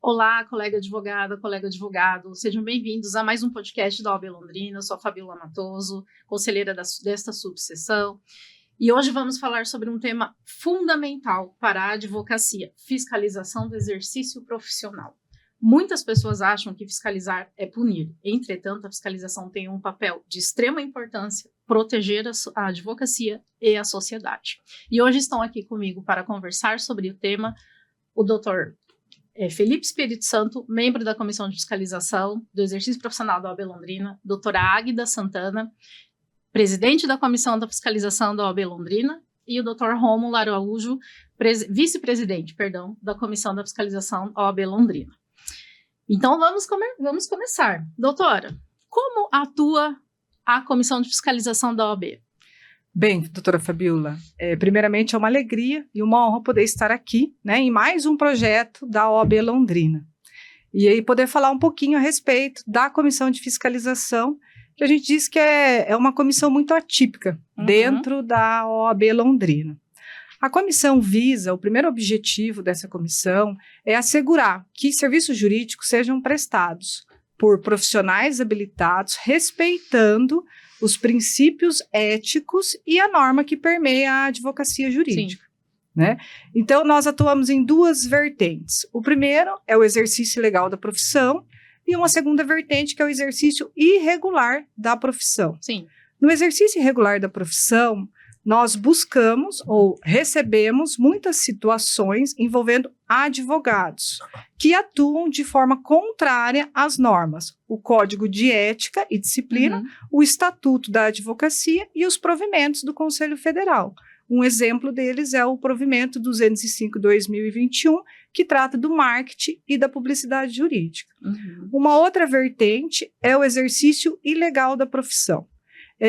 Olá, colega advogada, colega advogado, sejam bem-vindos a mais um podcast da OAB Londrina. Eu sou a Fabiola Matoso, conselheira desta subseção, e hoje vamos falar sobre um tema fundamental para a advocacia: fiscalização do exercício profissional. Muitas pessoas acham que fiscalizar é punir, entretanto, a fiscalização tem um papel de extrema importância: proteger a advocacia e a sociedade. E hoje estão aqui comigo para conversar sobre o tema o doutor Felipe Espírito Santo, membro da Comissão de Fiscalização do Exercício Profissional da OAB Londrina, doutora Águida Santana, presidente da Comissão da Fiscalização da OAB Londrina, e o doutor Rômulo Araújo, vice-presidente, da Comissão da Fiscalização da OAB Londrina. Então, vamos começar. Doutora, como atua a Comissão de Fiscalização da OAB? Bem, doutora Fabiola, primeiramente é uma alegria e uma honra poder estar aqui, em mais um projeto da OAB Londrina. E aí poder falar um pouquinho a respeito da Comissão de Fiscalização, que a gente diz que é uma comissão muito atípica dentro da OAB Londrina. A comissão visa, o primeiro objetivo dessa comissão é assegurar que serviços jurídicos sejam prestados por profissionais habilitados, respeitando os princípios éticos e a norma que permeia a advocacia jurídica. Então, nós atuamos em duas vertentes. O primeiro é o exercício legal da profissão e uma segunda vertente que é o exercício irregular da profissão. Sim. No exercício irregular da profissão, nós buscamos ou recebemos muitas situações envolvendo advogados que atuam de forma contrária às normas, o Código de Ética e Disciplina, o Estatuto da Advocacia e os provimentos do Conselho Federal. Um exemplo deles é o provimento 205/2021, que trata do marketing e da publicidade jurídica. Uma outra vertente é o exercício ilegal da profissão.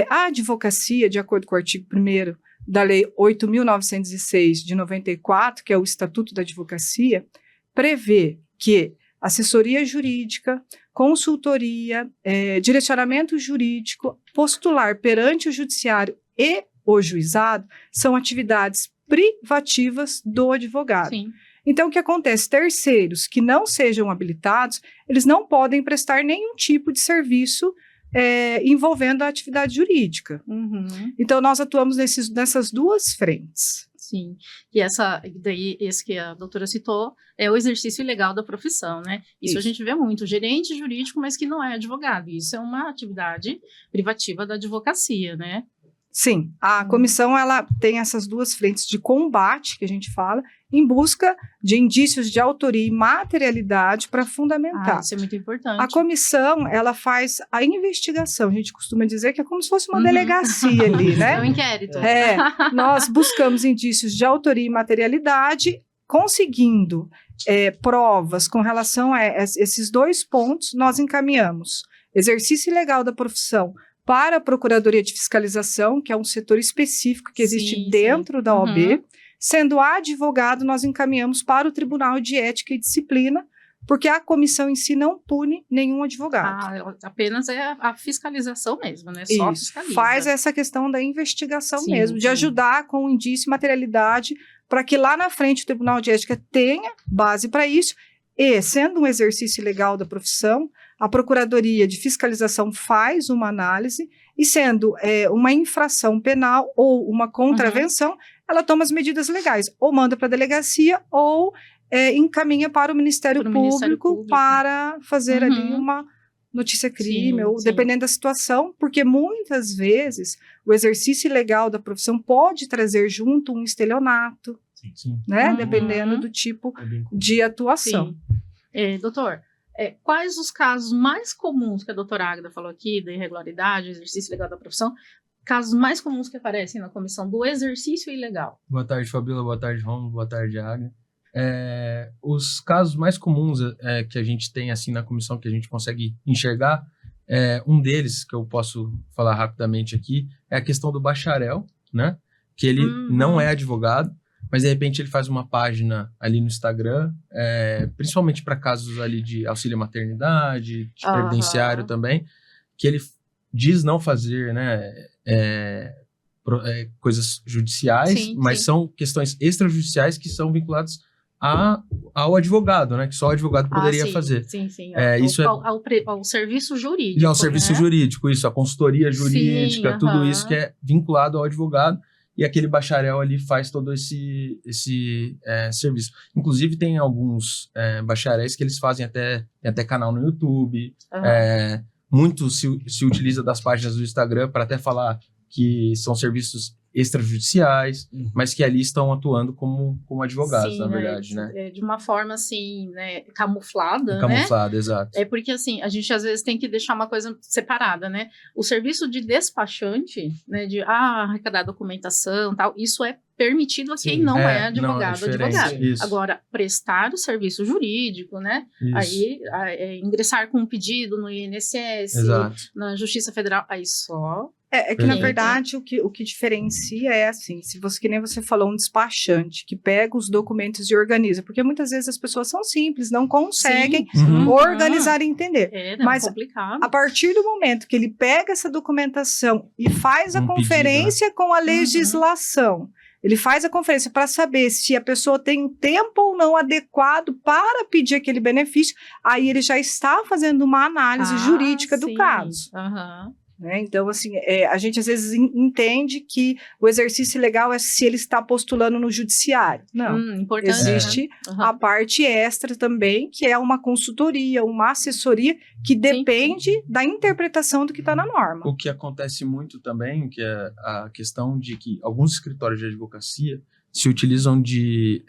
A advocacia, de acordo com o artigo 1º da Lei 8.906 de 94, que é o Estatuto da Advocacia, prevê que assessoria jurídica, consultoria, direcionamento jurídico, postular perante o judiciário e o juizado são atividades privativas do advogado. Sim. Então, o que acontece? Terceiros que não sejam habilitados, eles não podem prestar nenhum tipo de serviço envolvendo a atividade jurídica. Então, nós atuamos nessas duas frentes. Sim, e esse que a doutora citou é o exercício ilegal da profissão, né? Isso a gente vê muito, gerente jurídico, mas que não é advogado. Isso é uma atividade privativa da advocacia, né? Sim, a comissão ela tem essas duas frentes de combate, que a gente fala, em busca de indícios de autoria e materialidade para fundamentar. Isso é muito importante. A comissão, ela faz a investigação. A gente costuma dizer que é como se fosse uma delegacia ali, né? É um inquérito. Nós buscamos indícios de autoria e materialidade, conseguindo provas com relação a esses dois pontos, nós encaminhamos exercício ilegal da profissão para a Procuradoria de Fiscalização, que é um setor específico que existe dentro da OAB. Sendo advogado, nós encaminhamos para o Tribunal de Ética e Disciplina, porque a comissão em si não pune nenhum advogado. Apenas é a fiscalização mesmo, né? Só fiscaliza. Faz essa questão da investigação mesmo, de ajudar com indício e materialidade, para que lá na frente o Tribunal de Ética tenha base para isso, e, sendo um exercício ilegal da profissão, a Procuradoria de Fiscalização faz uma análise e, sendo uma infração penal ou uma contravenção, ela toma as medidas legais, ou manda para a delegacia ou encaminha para o Ministério Público para fazer ali uma notícia-crime, ou dependendo da situação, porque muitas vezes o exercício ilegal da profissão pode trazer junto um estelionato, dependendo do tipo de atuação. Doutor, quais os casos mais comuns que a doutora Águida falou aqui, da irregularidade, exercício ilegal da profissão, casos mais comuns que aparecem na comissão do exercício ilegal? Boa tarde, Fabiola, boa tarde, Rômulo, boa tarde, Águida. Os casos mais comuns que a gente tem assim na comissão, que a gente consegue enxergar, um deles, que eu posso falar rapidamente aqui, é a questão do bacharel, né? Que ele não é advogado, mas de repente ele faz uma página ali no Instagram, principalmente para casos ali de auxílio maternidade, de previdenciário também, que ele diz não fazer, coisas judiciais, mas são questões extrajudiciais que são vinculadas ao advogado, né? Que só o advogado poderia fazer. Sim. Isso ao serviço jurídico. E ao serviço jurídico, isso, a consultoria jurídica, Sim, tudo isso que é vinculado ao advogado. E aquele bacharel ali faz todo esse serviço. Inclusive, tem alguns bacharéis que eles fazem até canal no YouTube. Muito se utiliza das páginas do Instagram para até falar que são serviços extrajudiciais, mas que ali estão atuando como advogados, na verdade, né? De uma forma, assim, né, camuflada, Camuflada, exato. É porque, assim, a gente às vezes tem que deixar uma coisa separada, né? O serviço de despachante, né, de arrecadar documentação e tal, isso é permitido a quem não é advogado. Agora, prestar o serviço jurídico, né? Isso. Aí, ingressar com um pedido no INSS, na Justiça Federal, aí só... que, na verdade, o que diferencia é assim, que nem você falou, um despachante que pega os documentos e organiza, porque muitas vezes as pessoas são simples, não conseguem organizar e entender. Mas complicado. A partir do momento que ele pega essa documentação e faz a conferência com a legislação, ele faz a conferência para saber se a pessoa tem um tempo ou não adequado para pedir aquele benefício, aí ele já está fazendo uma análise jurídica do caso. Né? Então, assim, a gente às vezes entende que o exercício legal é se ele está postulando no judiciário. Não, importante, existe a parte extra também, que é uma consultoria, uma assessoria, que depende da interpretação do que está na norma. O que acontece muito também, que é a questão de que alguns escritórios de advocacia se utilizam de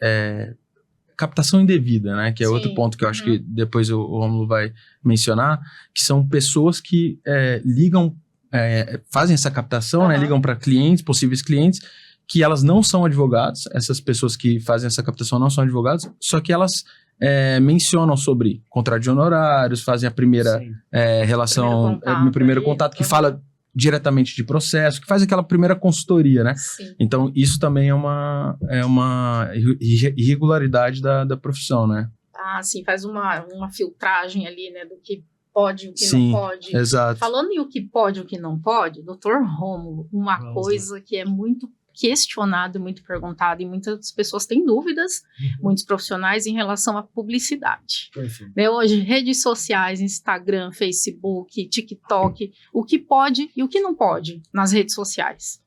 captação indevida, né? Que é outro ponto que eu acho que depois o Rômulo vai mencionar, que são pessoas que ligam, fazem essa captação, né? Ligam para clientes, possíveis clientes, que elas não são advogados, essas pessoas que fazem essa captação não são advogados, só que elas mencionam sobre contrato de honorários, fazem a primeira relação, no primeiro contato, que fala diretamente de processo, que faz aquela primeira consultoria, né? Sim. Então, isso também é uma irregularidade da profissão, né? Sim, faz uma filtragem ali, né, do que pode e o que não pode. Exato. Falando em o que pode e o que não pode, doutor Rômulo, coisa que é muito questionado e muito perguntado, e muitas pessoas têm dúvidas, muitos profissionais, em relação à publicidade. Né, hoje, redes sociais, Instagram, Facebook, TikTok, o que pode e o que não pode nas redes sociais.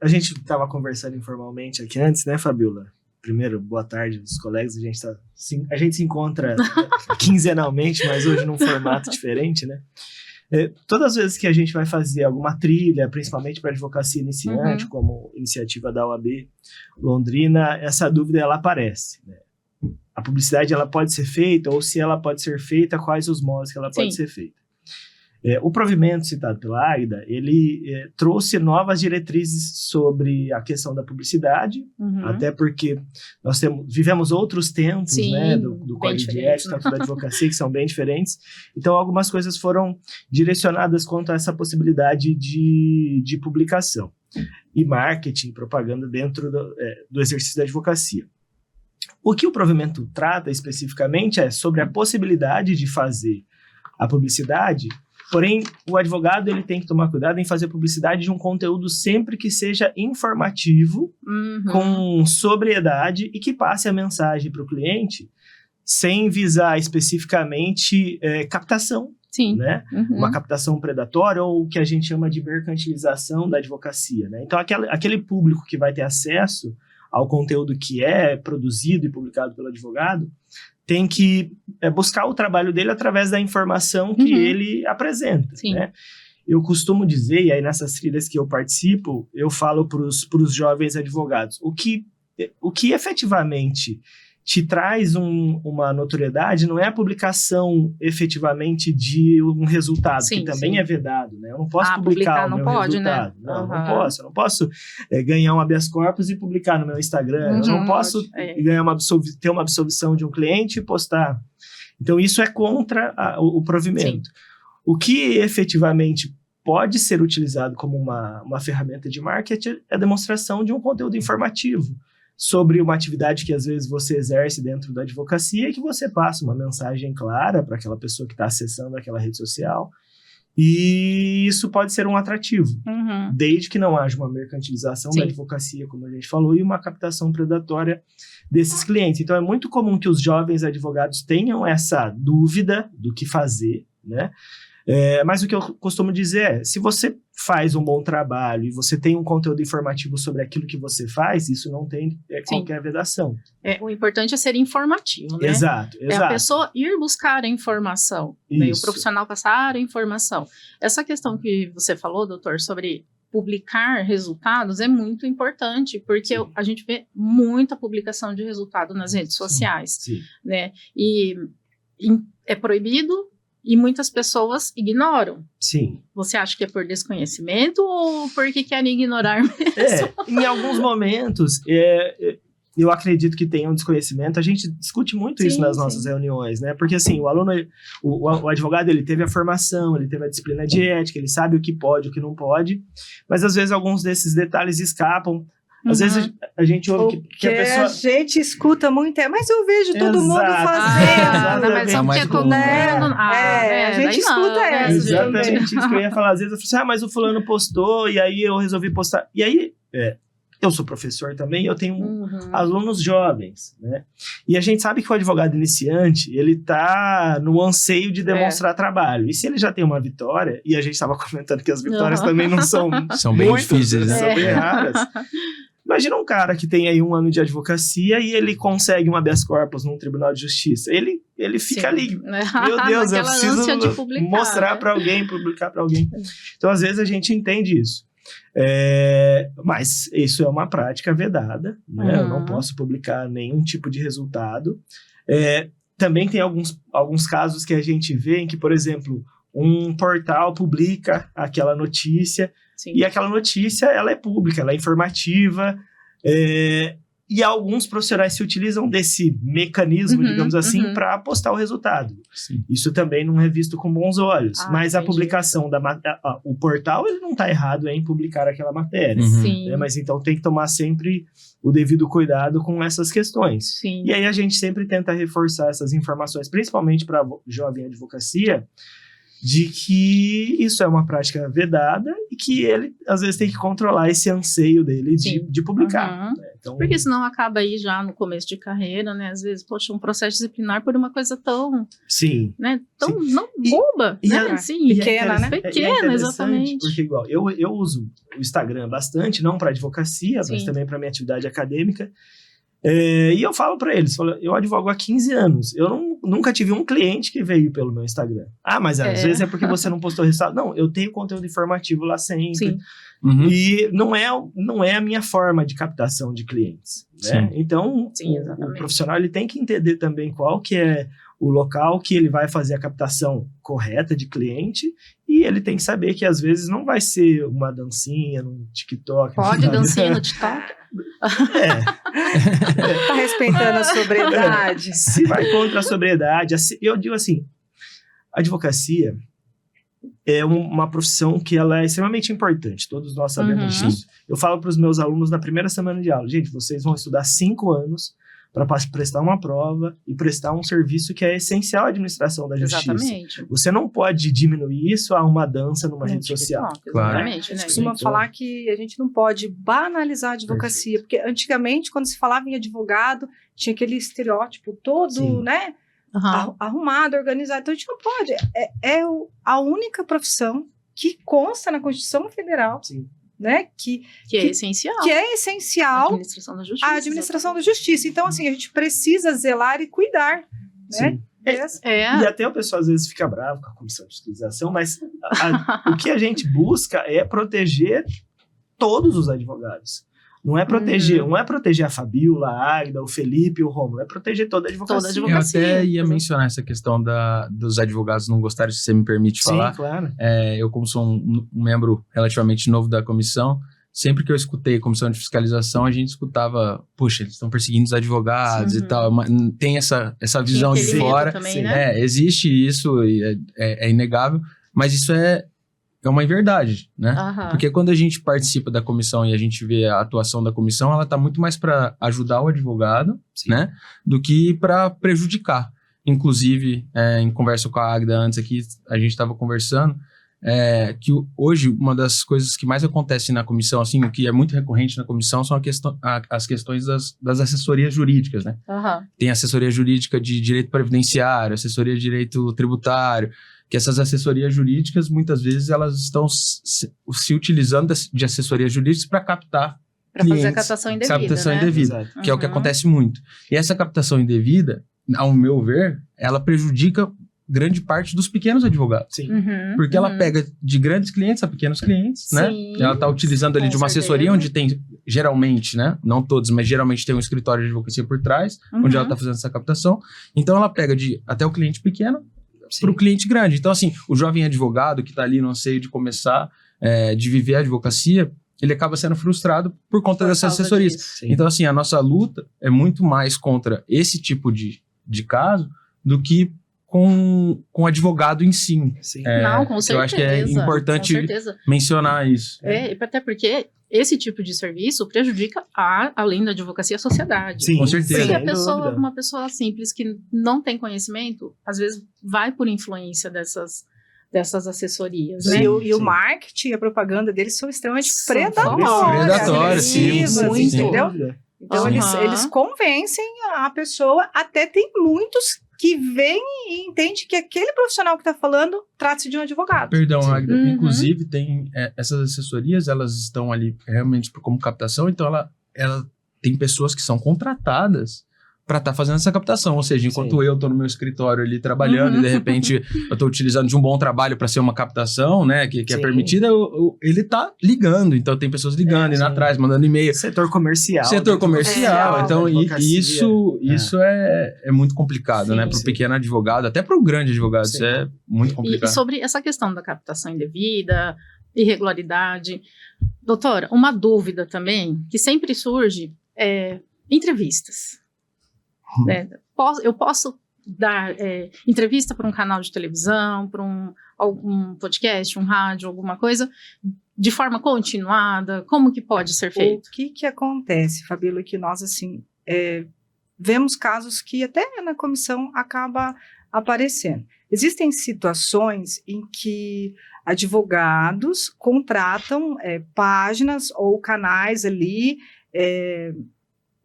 A gente estava conversando informalmente aqui antes, né, Fabiola? Primeiro, boa tarde aos colegas, a gente se encontra quinzenalmente, mas hoje num formato diferente, né? Todas as vezes que a gente vai fazer alguma trilha, principalmente para advocacia iniciante, como iniciativa da OAB Londrina, essa dúvida ela aparece, né? A publicidade ela pode ser feita, ou se ela pode ser feita, quais os modos que ela pode ser feita. O provimento citado pela Águida, ele trouxe novas diretrizes sobre a questão da publicidade, até porque nós vivemos outros tempos, né, do Código de Ética, tanto da advocacia, que são bem diferentes. Então, algumas coisas foram direcionadas quanto a essa possibilidade de publicação e marketing, propaganda dentro do exercício da advocacia. O que o provimento trata especificamente é sobre a possibilidade de fazer a publicidade. Porém, o advogado ele tem que tomar cuidado em fazer publicidade de um conteúdo sempre que seja informativo, com sobriedade e que passe a mensagem para o cliente sem visar especificamente captação. Né? Uma captação predatória ou o que a gente chama de mercantilização da advocacia. Né? Então, aquele público que vai ter acesso ao conteúdo que é produzido e publicado pelo advogado tem que buscar o trabalho dele através da informação que ele apresenta. Né? Eu costumo dizer, e aí nessas trilhas que eu participo, eu falo para os jovens advogados, o que efetivamente te traz uma notoriedade não é a publicação efetivamente de um resultado, que também é vedado. Né? Eu não posso publicar o meu resultado. Né? Não posso. Eu não posso ganhar um habeas corpus e publicar no meu Instagram. Eu não posso ter uma absolvição de um cliente e postar. Então, isso é contra o provimento. O que efetivamente pode ser utilizado como uma ferramenta de marketing é a demonstração de um conteúdo informativo sobre uma atividade que às vezes você exerce dentro da advocacia e que você passa uma mensagem clara para aquela pessoa que está acessando aquela rede social E isso pode ser um atrativo, Uhum. desde que não haja uma mercantilização Sim. da advocacia, como a gente falou, e uma captação predatória desses clientes. Então, é muito comum que os jovens advogados tenham essa dúvida do que fazer, né? Mas o que eu costumo dizer é, se você faz um bom trabalho e você tem um conteúdo informativo sobre aquilo que você faz, isso não tem qualquer vedação. O importante é ser informativo, né? Exato. É a pessoa ir buscar a informação, né? E o Isso. profissional passar a informação. Essa questão que você falou, doutor, sobre publicar resultados é muito importante, porque Sim. a gente vê muita publicação de resultado nas redes sociais, Sim. né? E é proibido e muitas pessoas ignoram. Sim. Você acha que é por desconhecimento ou porque querem ignorar mesmo? Em alguns momentos, eu acredito que tem um desconhecimento. A gente discute muito isso Sim, nas sim. nossas reuniões, né? Porque, assim, o aluno, o advogado, ele teve a formação, ele teve a disciplina de ética, ele sabe o que pode, o que não pode, mas, às vezes, alguns desses detalhes escapam. Às vezes, a gente ouve que a pessoa... a gente escuta muito, mas eu vejo todo mundo Exato. fazendo. Mas Tá é mais porque todo comum, mundo... né? A gente daí escuta não, né? essa, Exatamente isso que eu ia falar. Às vezes eu falo assim, mas o fulano postou, e aí eu resolvi postar. E aí, eu sou professor também, eu tenho Uhum. alunos jovens, né? E a gente sabe que o advogado iniciante, ele tá no anseio de demonstrar trabalho. E se ele já tem uma vitória, e a gente estava comentando que as vitórias Uhum. também não são São bem muitas, difíceis, né? são bem raras. Imagina um cara que tem aí 1 ano de advocacia e ele consegue um habeas corpus num tribunal de justiça. Ele fica Sim. ali, meu Deus, eu Naquela ânsia de preciso publicar, mostrar né? para alguém, publicar para alguém. Então, às vezes, a gente entende isso. Mas isso é uma prática vedada, né? Eu não Uhum. posso publicar nenhum tipo de resultado. Também tem alguns casos que a gente vê em que, por exemplo, um portal publica aquela notícia, Sim. e aquela notícia, ela é pública, ela é informativa, e alguns profissionais se utilizam desse mecanismo, Uhum, digamos assim, uhum. para postar o resultado. Sim. Isso também não é visto com bons olhos. Mas a entendi. publicação o portal, ele não está errado em publicar aquela matéria. Uhum. Sim. Mas então tem que tomar sempre o devido cuidado com essas questões. Sim. E aí a gente sempre tenta reforçar essas informações, principalmente para jovem advocacia, de que isso é uma prática vedada e que ele, às vezes, tem que controlar esse anseio dele Sim. de publicar. Uhum. Né? Então, Porque senão acaba aí já no começo de carreira, né? Às vezes, poxa, um processo disciplinar por uma coisa tão, sim. né? Tão Sim. não boba, e né? é- Assim, pequena, né? Pequena, interessante, exatamente. Porque, igual, eu uso o Instagram bastante, não para advocacia, mas Sim. também para minha atividade acadêmica. E eu falo para eles, eu advogo há 15 anos, eu nunca tive um cliente que veio pelo meu Instagram. Mas às vezes é porque você não postou resultado. Não, eu tenho conteúdo informativo lá sempre. Sim. Uhum. E não é a minha forma de captação de clientes, né? Sim. Então, Sim, o exatamente. profissional ele tem que entender também qual que é o local que ele vai fazer a captação correta de cliente, e ele tem que saber que às vezes não vai ser uma dancinha no TikTok. Pode dancinha no TikTok? Tá respeitando a sobriedade. Se vai contra a sobriedade, eu digo assim, a advocacia é uma profissão que ela é extremamente importante, todos nós sabemos Uhum. disso. Eu falo para os meus alunos na primeira semana de aula, gente, vocês vão estudar 5 anos para prestar uma prova e prestar um serviço que é essencial à administração da justiça. Exatamente. Você não pode diminuir isso a uma dança numa No rede social. TikTok, Claro. Exatamente, A gente né? costuma Então- falar que a gente não pode banalizar a advocacia, porque antigamente, quando se falava em advogado, tinha aquele estereótipo todo, Sim. né, Aham. arrumado, organizado. Então a gente não pode. A única profissão que consta na Constituição Federal, Sim. né, que Que é essencial. é A essencial administração da justiça. a administração da justiça. Então, assim, a gente precisa zelar e cuidar, né? Sim. Dessa- E É, até o pessoal às vezes fica bravo com a comissão de fiscalização, mas o que a gente busca é proteger todos os advogados. Não é proteger a Fabíola, a Águida, o Felipe, o Rômulo, é proteger toda a advocacia. Toda a Eu advocacia. até ia Exato. mencionar essa questão dos advogados não gostarem, se você me permite falar. Sim, claro. Eu, como sou um membro relativamente novo da comissão, sempre que eu escutei a comissão de fiscalização, a gente escutava, puxa, eles estão perseguindo os advogados Uhum. e tal. Tem essa visão de aquele medo fora. também, Sim. né? Existe isso, e é inegável, mas isso é uma inverdade, né? Aham. Porque quando a gente participa da comissão e a gente vê a atuação da comissão, ela está muito mais para ajudar o advogado, Sim. né? Do que para prejudicar. Inclusive, em conversa com a Águida antes aqui, a gente estava conversando, que hoje uma das coisas que mais acontece na comissão, assim, o que é muito recorrente na comissão são as questões das assessorias jurídicas, né? Aham. Tem assessoria jurídica de direito previdenciário, assessoria de direito tributário, que essas assessorias jurídicas, muitas vezes, elas estão se utilizando de assessorias jurídicas para captar Para fazer a clientes. captação indevida, Captação né? indevida, Exato. que é o que Uhum. acontece muito. E essa captação indevida, ao meu ver, ela prejudica grande parte dos pequenos advogados. Sim. Uhum, Porque ela uhum. pega de grandes clientes a pequenos clientes, né? Sim, Ela está utilizando ali com de uma certeza. assessoria onde tem, geralmente, né? Não todos, mas geralmente tem um escritório de advocacia por trás, onde ela está fazendo essa captação. Então, ela pega até o cliente pequeno para o cliente grande. Então, assim, o jovem advogado que está ali no anseio de começar, de viver a advocacia, ele acaba sendo frustrado por conta Por dessas causa assessorias. disso. Sim. Então, assim, a nossa luta é muito mais contra esse tipo de caso do que com o advogado em si. Sim. Não, com certeza. Eu acho que é importante Com certeza. mencionar isso. Até porque esse tipo de serviço prejudica, além da advocacia, a sociedade. Sim, Com certeza. Porque sem dúvida. uma pessoa simples que não tem conhecimento, às vezes vai por influência dessas assessorias, né? E o Sim. marketing e a propaganda deles são extremamente São predatórias. Predatórias, sim, agressivas, muito. entendeu? Então, Aham. eles convencem a pessoa, até tem muitos que vêm e entendem que aquele profissional que está falando trata-se de um advogado. Perdão, Sim. Agda. Uhum. Inclusive, tem essas assessorias, elas estão ali realmente como captação, então ela tem pessoas que são contratadas para estar fazendo essa captação. Ou seja, enquanto Sim. eu estou no meu escritório ali trabalhando e de repente eu estou utilizando de um bom trabalho para ser uma captação, né, que é Sim. permitida, ele está ligando. Então, tem pessoas ligando, indo sim. atrás, mandando e-mail. Setor comercial. Setor né? comercial, É, então advocacia. isso é muito complicado, Sim, né? Para o sim. pequeno advogado, até para o grande advogado, Sim. isso é muito E complicado. sobre essa questão da captação indevida, irregularidade, doutora, uma dúvida também que sempre surge é entrevistas. Né? Eu posso dar entrevista para um canal de televisão, para algum podcast, um rádio, alguma coisa, de forma continuada? Como que pode ser feito? O que acontece, Fabíola, que nós, assim, vemos casos que até na comissão acaba aparecendo. Existem situações em que advogados contratam páginas ou canais ali,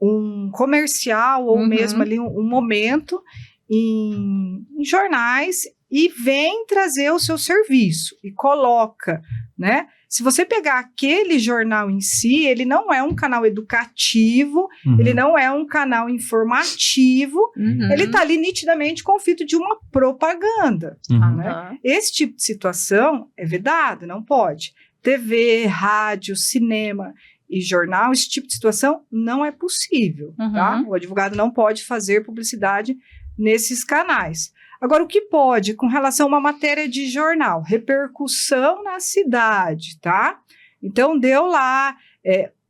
um comercial ou Uhum. mesmo ali um momento em jornais e vem trazer o seu serviço e coloca, né? Se você pegar aquele jornal em si, ele não é um canal educativo, Uhum. ele não é um canal informativo, Uhum. ele está ali nitidamente com o fito de uma propaganda. Uhum. né? Aham. Esse tipo de situação é vedado, não pode. TV, rádio, cinema e jornal, esse tipo de situação não é possível, Uhum. tá? O advogado não pode fazer publicidade nesses canais. Agora, o que pode com relação a uma matéria de jornal? Repercussão na cidade, tá? Então, deu lá,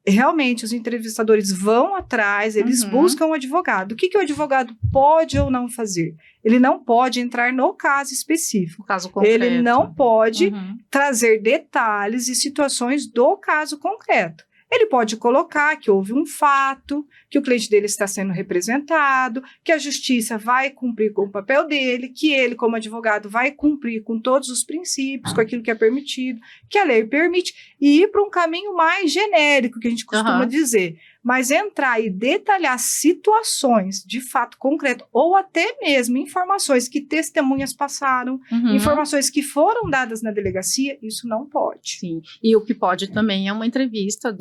realmente os entrevistadores vão atrás, eles Uhum. buscam o advogado. O que o advogado pode ou não fazer? Ele não pode entrar no caso específico. O caso concreto. Ele não pode Uhum. trazer detalhes e situações do caso concreto. Ele pode colocar que houve um fato, que o cliente dele está sendo representado, que a justiça vai cumprir com o papel dele, que ele, como advogado, vai cumprir com todos os princípios, com aquilo que é permitido, que a lei permite, e ir para um caminho mais genérico, que a gente costuma Aham. dizer. Mas entrar e detalhar situações de fato concreto, ou até mesmo informações que testemunhas passaram, Uhum. informações que foram dadas na delegacia, isso não pode. Sim. E o que pode também é uma entrevista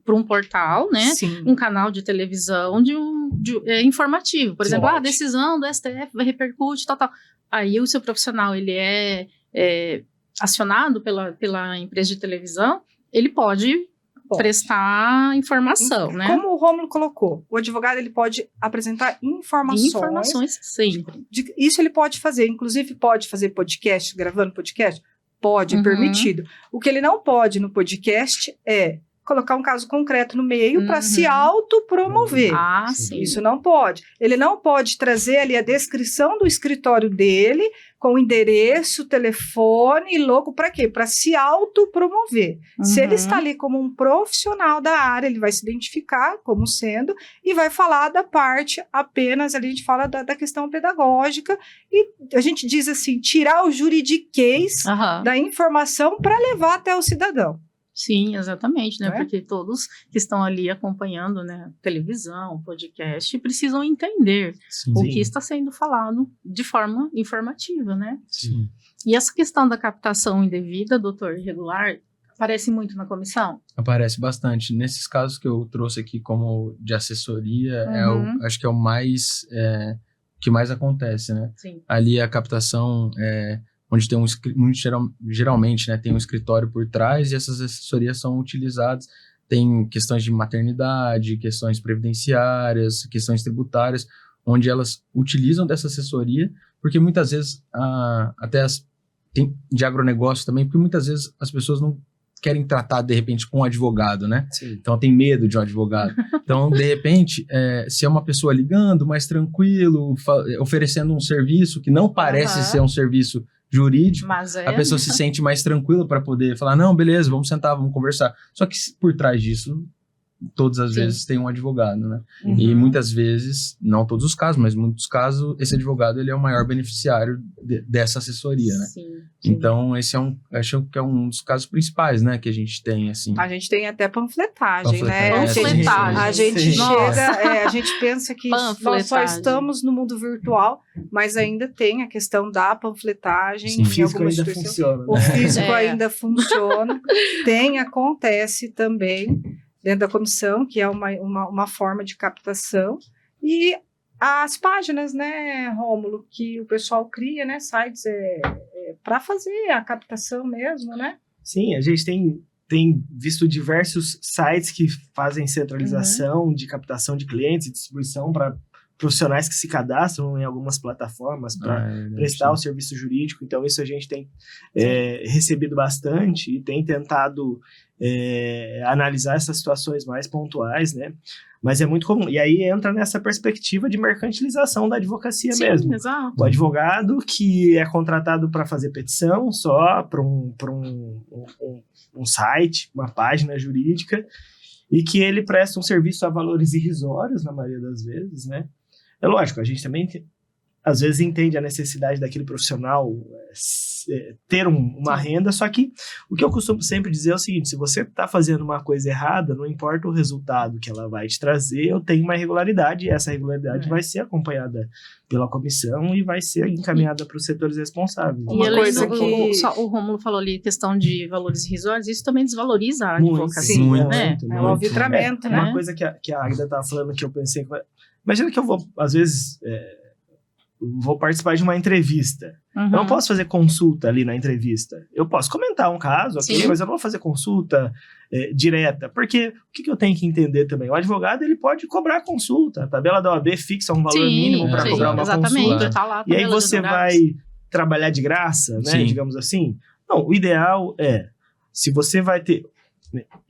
para um portal, né? Sim. Um canal de televisão informativo. Por Sim, exemplo, a pode. decisão do STF vai repercute, tal. Aí o seu profissional, ele é acionado pela empresa de televisão, ele pode prestar informação, né? Como o Rômulo colocou, o advogado ele pode apresentar informações. Sempre. Isso ele pode fazer, inclusive pode fazer podcast, gravando podcast? Pode, é Uhum. permitido. O que ele não pode no podcast é colocar um caso concreto no meio para se autopromover. Sim. Isso não pode. Ele não pode trazer ali a descrição do escritório dele, com endereço, telefone e logo para quê? Para se autopromover. Se ele está ali como um profissional da área, ele vai se identificar como sendo e vai falar da parte apenas, ali a gente fala da questão pedagógica e a gente diz assim, tirar o juridiquês da informação para levar até o cidadão. Sim, exatamente, né? Não é? Porque todos que estão ali acompanhando, né, televisão, podcast, precisam entender o que está sendo falado de forma informativa, né? Sim. E essa questão da captação indevida, doutor, irregular, aparece muito na comissão? Aparece bastante. Nesses casos que eu trouxe aqui como de assessoria, acho que é o mais que mais acontece, né? Sim. Ali a captação onde tem geralmente, né, tem um escritório por trás e essas assessorias são utilizadas. Tem questões de maternidade, questões previdenciárias, questões tributárias, onde elas utilizam dessa assessoria, porque muitas vezes, tem de agronegócio também, porque muitas vezes as pessoas não querem tratar, de repente, com um advogado, né? Sim. Então, tem medo de um advogado. Então, de repente, se é uma pessoa ligando, mais tranquilo, oferecendo um serviço que não parece ser um serviço jurídico, mas a pessoa se sente mais tranquila para poder falar, não, beleza, vamos sentar, vamos conversar. Só que por trás disso, todas as vezes tem um advogado, né? E muitas vezes, não todos os casos, mas muitos casos, esse advogado ele é o maior beneficiário dessa assessoria, né? Sim. Então, esse acho que é um dos casos principais, né, que a gente tem, assim. A gente tem até panfletagem, né? Panfletagem. A gente Sim. chega, a gente pensa que nós só Panfletagem. estamos no mundo virtual, mas ainda tem a questão da panfletagem Sim. O em físico alguma ainda instituição. funciona, O né? físico ainda funciona. Acontece também dentro da comissão, que é uma forma de captação. E as páginas, né, Rômulo, que o pessoal cria, né, sites para fazer a captação mesmo, né? Sim, a gente tem visto diversos sites que fazem centralização de captação de clientes e distribuição para profissionais que se cadastram em algumas plataformas para prestar o serviço jurídico. Então, isso a gente tem recebido bastante e tem tentado analisar essas situações mais pontuais, né? Mas é muito comum. E aí entra nessa perspectiva de mercantilização da advocacia mesmo. Exato. O advogado que é contratado para fazer petição só para um site, uma página jurídica, e que ele presta um serviço a valores irrisórios, na maioria das vezes, né? É lógico, a gente também às vezes entende a necessidade daquele profissional ter uma renda, só que o que eu costumo sempre dizer é o seguinte: se você está fazendo uma coisa errada, não importa o resultado que ela vai te trazer, eu tenho uma irregularidade, e essa irregularidade vai ser acompanhada pela comissão e vai ser encaminhada para os setores responsáveis. E Uma coisa que o Rômulo falou ali, questão de valores irrisórios, isso também desvaloriza a Muito, advocacia, sim, né? É o alvitramento, né? Uma coisa que a Agda estava falando que eu pensei... Imagina que eu vou, às vezes... vou participar de uma entrevista. Eu não posso fazer consulta ali na entrevista. Eu posso comentar um caso, ok, mas eu não vou fazer consulta direta. Porque o que eu tenho que entender também? O advogado ele pode cobrar consulta. A tabela da OAB fixa um valor mínimo para cobrar uma consulta. Tá lá, E aí você vai trabalhar de graça, né? Sim. Digamos assim. Não, o ideal se você vai ter...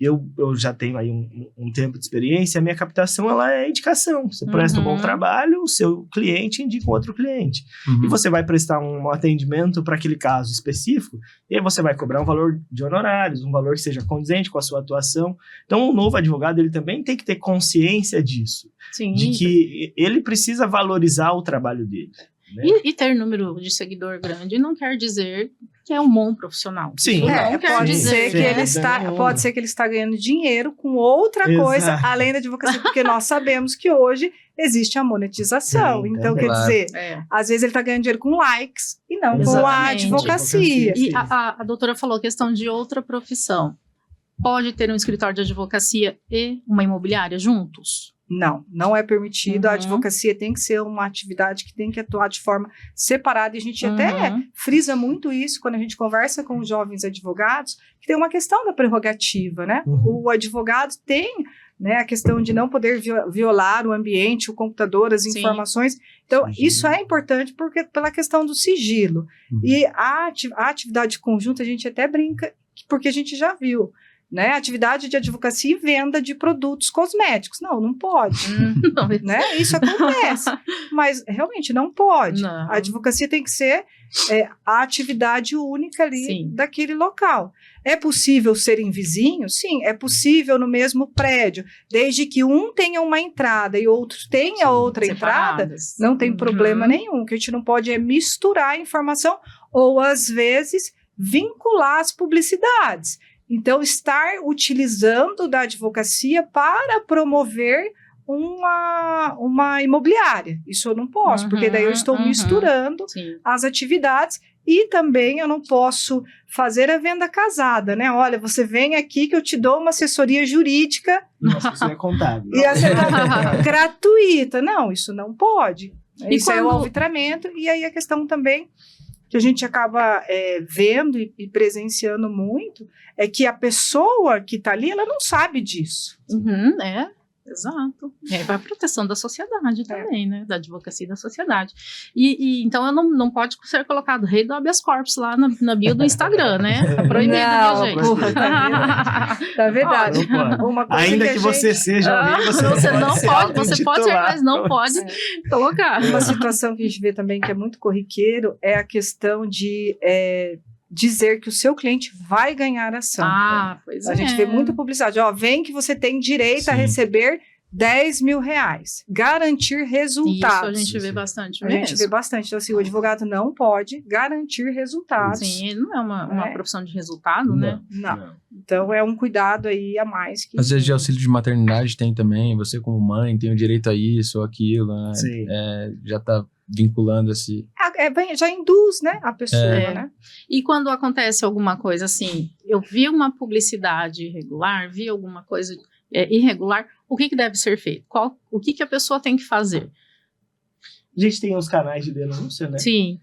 Eu já tenho aí um tempo de experiência, a minha captação ela é indicação. Você presta um bom trabalho, o seu cliente indica um outro cliente. E você vai prestar um atendimento para aquele caso específico, e aí você vai cobrar um valor de honorários, um valor que seja condizente com a sua atuação. Então, o novo advogado ele também tem que ter consciência disso, de que ele precisa valorizar o trabalho dele. Né? E ter número de seguidor grande não quer dizer que é um bom profissional. Sim. Não quer Pode dizer ser que ele está ganhando dinheiro com outra coisa além da advocacia, porque nós sabemos que hoje existe a monetização. Então, quer dizer, às vezes ele está ganhando dinheiro com likes e não com a advocacia. E a doutora falou a questão de outra profissão. Pode ter um escritório de advocacia e uma imobiliária juntos? Não é permitido. A advocacia tem que ser uma atividade que tem que atuar de forma separada. E a gente até frisa muito isso quando a gente conversa com os jovens advogados, que tem uma questão da prerrogativa, né? O advogado tem, né, a questão de não poder violar o ambiente, o computador, as informações. Então, isso é importante pela questão do sigilo. E a atividade conjunta, a gente até brinca, porque a gente já viu né? Atividade de advocacia e venda de produtos cosméticos. Não pode. Não, Né? Isso acontece, mas realmente não pode. Não. A advocacia tem que ser a atividade única ali Sim. daquele local. É possível serem vizinhos? Sim, é possível no mesmo prédio, desde que um tenha uma entrada e outro tenha outra entrada, separadas. não tem Uhum. problema nenhum. O que a gente não pode é misturar a informação ou, às vezes, vincular as publicidades. Então, estar utilizando da advocacia para promover uma imobiliária. Isso eu não posso, porque daí eu estou misturando Sim. as atividades e também eu não posso fazer a venda casada, né? Olha, você vem aqui que eu te dou uma assessoria jurídica Nossa, isso é contábil. e a gratuita. Não, isso não pode. E Isso é o quando- alvetramento. E aí a questão também que a gente acaba vendo e presenciando muito é que a pessoa que está ali, ela não sabe disso. Uhum, exato. Para a proteção da sociedade também, né? Da advocacia da sociedade. E então eu não pode ser colocado rei do habeas corpus lá na bio do Instagram, né? Tá proibido, Não, viu, gente? porra, tá verdade. Não pode. Uma coisa Ainda que a você gente- seja alguém, você não Você pode não ser pode, você pode ser, auto-intitular. mas não pode colocar. Uma situação que a gente vê também que é muito corriqueiro é a questão de dizer que o seu cliente vai ganhar ação. Ah, pois A é. gente vê muita publicidade. Ó, vem que você tem direito a Sim. receber R$10 mil. Garantir resultados. Isso a gente vê bastante A mesmo. gente vê bastante. Então, assim, o advogado não pode garantir resultados. Sim, ele não é uma É. profissão de resultado, né? Não. Então, é um cuidado aí a mais. Que Às vezes de auxílio de maternidade tem também, você como mãe tem o direito a isso ou aquilo, né? Sim. Já tá vinculando esse... já induz, né, a pessoa, É. né? E quando acontece alguma coisa assim, eu vi uma publicidade irregular, vi alguma coisa irregular, o que deve ser feito? O que a pessoa tem que fazer? A gente tem os canais de denúncia, né? Sim,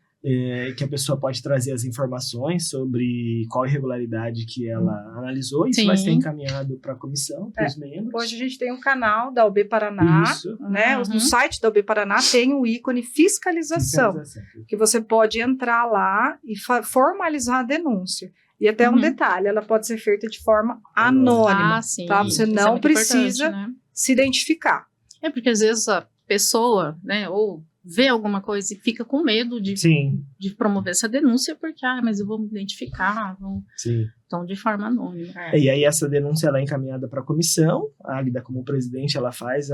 Que a pessoa pode trazer as informações sobre qual irregularidade que ela analisou. Isso Sim. vai ser encaminhado para a comissão, para os membros. Hoje a gente tem um canal da UB Paraná, Isso. né? Uhum. No site da UB Paraná tem o ícone fiscalização, que você pode entrar lá e formalizar a denúncia. E até um Uhum. detalhe, ela pode ser feita de forma anônima, sim. tá? Você Isso é não muito precisa importante, né? se identificar. É porque às vezes a pessoa, né, ou vê alguma coisa e fica com medo de Sim, promover essa denúncia, porque, mas eu vou me identificar, sim. então de forma anônima. E aí essa denúncia ela é encaminhada para a comissão. A Águida, como presidente, ela faz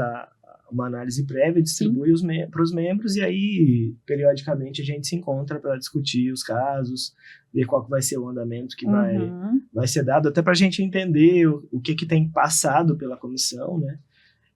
uma análise prévia, distribui para os membros, e aí, periodicamente, a gente se encontra para discutir os casos, ver qual que vai ser o andamento que Uhum. vai ser dado, até para a gente entender o que tem passado pela comissão, né?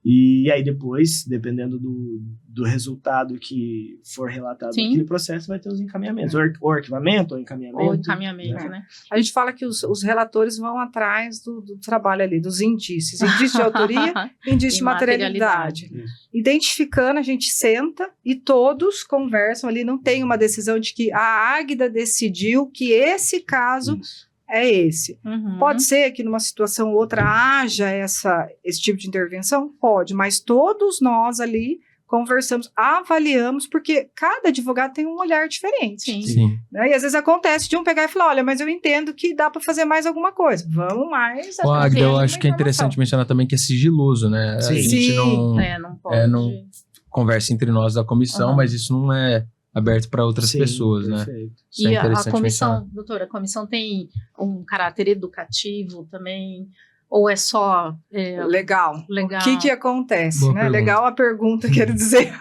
E aí depois, dependendo do resultado que for relatado Sim. naquele processo, vai ter os encaminhamentos. Ou arquivamento, ou encaminhamento. Ou encaminhamento, né? A gente fala que os relatores vão atrás do trabalho ali, dos indícios. Indício de autoria, indício de materialidade. Isso. Identificando, a gente senta e todos conversam ali. Não tem uma decisão de que a Águida decidiu que esse caso Isso. é esse. Uhum. Pode ser que numa situação ou outra haja esse tipo de intervenção? Pode, mas todos nós ali conversamos, avaliamos, porque cada advogado tem um olhar diferente. Sim. Sim. Né? E às vezes acontece de um pegar e falar, olha, mas eu entendo que dá para fazer mais alguma coisa. Vamos mais. Ô, Águida, eu acho que é informação. interessante mencionar também que é sigiloso, né? Sim. A gente Sim. não Não pode. não conversa entre nós da comissão, Aham. mas isso não é aberto para outras Sim, pessoas, né? perfeito. Isso é E a interessante comissão, mencionar. doutora, a comissão tem um caráter educativo também? Ou é só Legal. legal? O que acontece? Boa Né? pergunta. Legal a pergunta, quero dizer.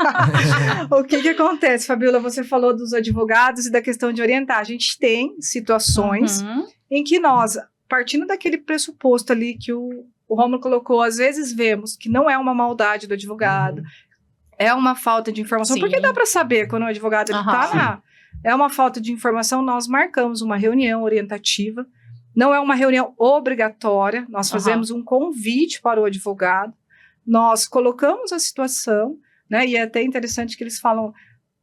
O que acontece, Fabiola? Você falou dos advogados e da questão de orientar. A gente tem situações Uhum. em que nós, partindo daquele pressuposto ali que o Rômulo colocou, às vezes vemos que não é uma maldade do advogado, é uma falta de informação, Sim. porque dá para saber quando o advogado Aham. está lá. É uma falta de informação, nós marcamos uma reunião orientativa, não é uma reunião obrigatória, nós Aham. fazemos um convite para o advogado, nós colocamos a situação, né, e é até interessante que eles falam,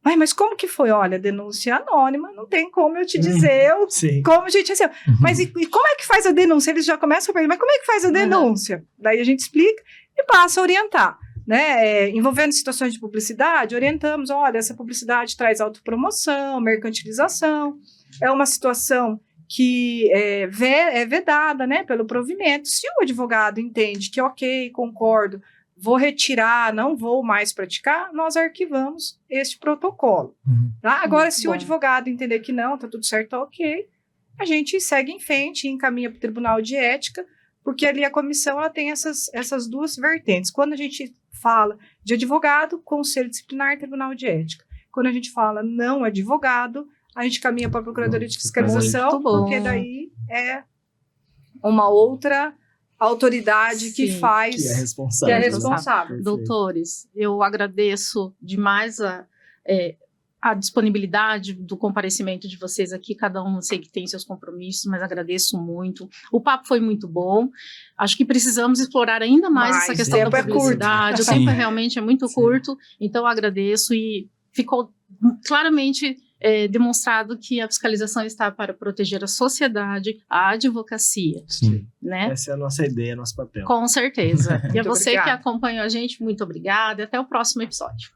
mas como que foi? Olha, denúncia anônima, não tem como eu te dizer Sim. como a gente recebeu. Mas e como é que faz a denúncia? Eles já começam a perguntar, mas como é que faz a denúncia? Daí a gente explica e passa a orientar. Né? Envolvendo situações de publicidade, orientamos, olha, essa publicidade traz autopromoção, mercantilização, é uma situação que é vedada, né, pelo provimento. Se o advogado entende que, ok, concordo, vou retirar, não vou mais praticar, nós arquivamos este protocolo. Tá? Agora, se o advogado entender que não, está tudo certo, tá ok, a gente segue em frente e encaminha para o Tribunal de Ética, porque ali a comissão ela tem essas duas vertentes. Quando a gente fala de advogado, Conselho Disciplinar, Tribunal de Ética. Quando a gente fala não advogado, a gente caminha para a Procuradoria de Fiscalização, porque daí é uma outra autoridade que faz... Que é responsável. Doutores, eu agradeço demais a disponibilidade do comparecimento de vocês aqui, cada um sei que tem seus compromissos, mas agradeço muito. O papo foi muito bom, acho que precisamos explorar ainda mais essa questão da publicidade, o tempo realmente é muito curto, então eu agradeço e ficou claramente demonstrado que a fiscalização está para proteger a sociedade, a advocacia. Sim. Né? Essa é a nossa ideia, nosso papel. Com certeza. E a você obrigada. que acompanhou a gente, muito obrigada e até o próximo episódio.